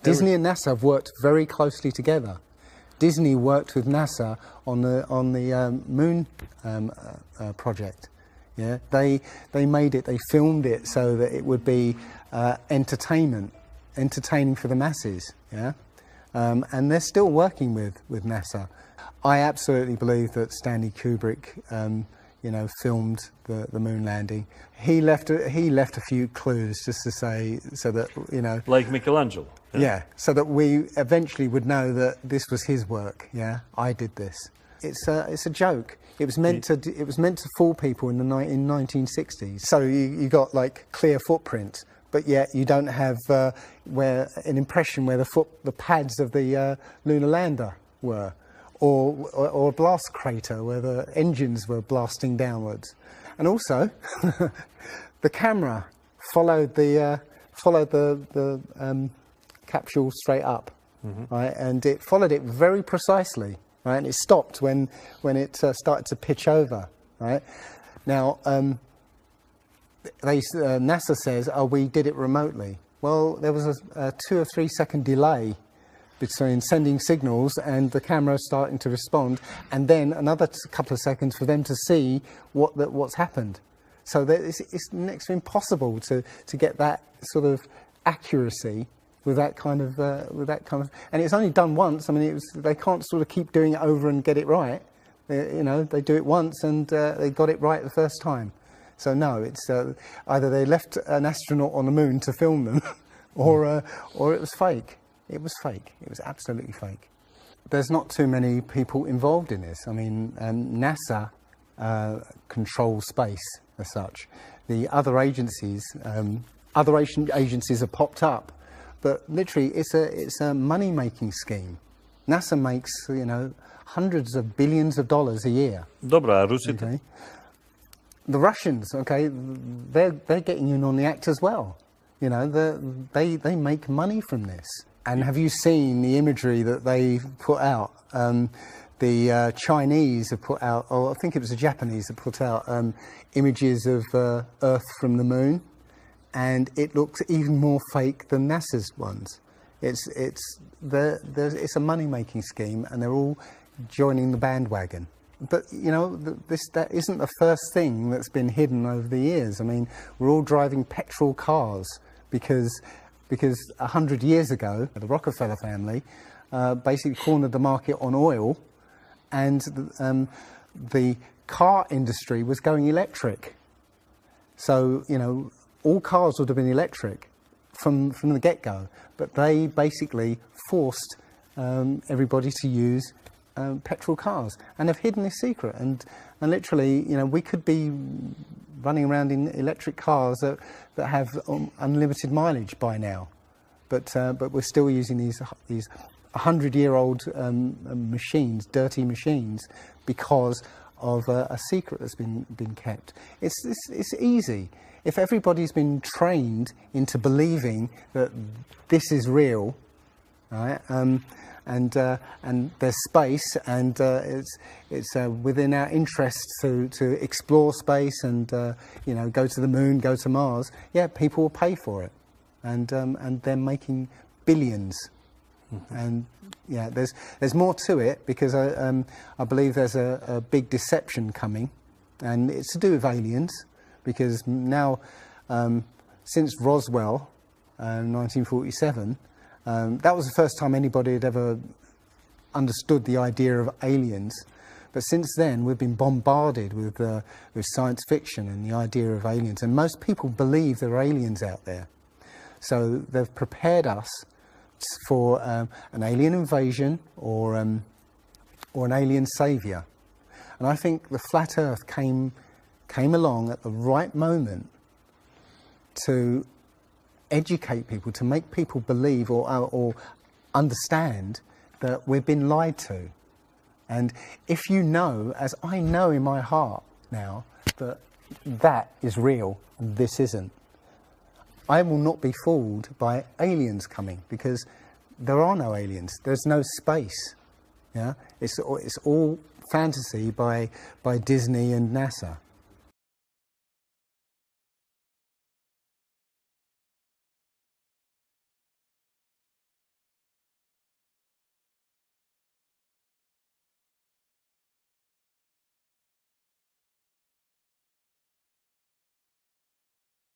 Disney and NASA have worked very closely together. Disney worked with NASA on the moon project. Yeah, they filmed it so that it would be entertaining for the masses. Yeah, and they're still working with NASA. I absolutely believe that Stanley Kubrick, filmed the moon landing. He left a few clues just to say, so that like Michelangelo. Yeah, so that we eventually would know that this was his work. Yeah, I did this. It's a joke. It was meant to fool people in 1960s. So you got like clear footprints, but yet you don't have where an impression where the pads of the lunar lander were, or a blast crater where the engines were blasting downwards. And also, the camera followed the capsule straight up, right? And it followed it very precisely, right? And it stopped when it started to pitch over, right? Now, NASA says, "Oh, we did it remotely." Well, there was a 2 or 3 second delay between sending signals and the camera starting to respond, and then another couple of seconds for them to see what's happened. So it's next to impossible to get that sort of accuracy with that kind of, and it's only done once. I mean, they can't sort of keep doing it over and get it right. They do it once and they got it right the first time. So no, it's either they left an astronaut on the moon to film them, or it was fake. It was fake. It was absolutely fake. There's not too many people involved in this. I mean, NASA controls space as such. The other agencies, agencies have popped up, but literally it's a money-making scheme. NASA makes hundreds of billions of dollars a year. Dobra, a Rusy? Okay. The Russians, okay, they're getting in on the act as well. They make money from this. And have you seen the imagery that they put out? The Chinese have put out, or I think it was the Japanese that put out images of Earth from the moon, and it looks even more fake than NASA's ones. It's a money-making scheme, and they're all joining the bandwagon. But that isn't the first thing that's been hidden over the years. I mean, we're all driving petrol cars because 100 years ago, the Rockefeller family basically cornered the market on oil, and the car industry was going electric. So, all cars would have been electric from the get-go, but they basically forced everybody to use petrol cars, and have hidden this secret. And literally, we could be running around in electric cars that have unlimited mileage by now, but we're still using these 100-year-old machines, dirty machines, because of a secret that's been kept. It's easy. If everybody's been trained into believing that this is real, right? And there's space, and it's within our interest to explore space and go to the moon, go to Mars. Yeah, people will pay for it, and they're making billions. And yeah, there's more to it, because I believe there's a big deception coming, and it's to do with aliens, because now since Roswell, 1947. That was the first time anybody had ever understood the idea of aliens. But since then, we've been bombarded with science fiction and the idea of aliens. And most people believe there are aliens out there. So they've prepared us for an alien invasion or an alien saviour. And I think the flat Earth came along at the right moment to educate people, to make people believe or understand that we've been lied to. And if you know, as I know in my heart now, that is real and this isn't, I will not be fooled by aliens coming, because there are no aliens. There's no space. Yeah, it's all fantasy by Disney and NASA.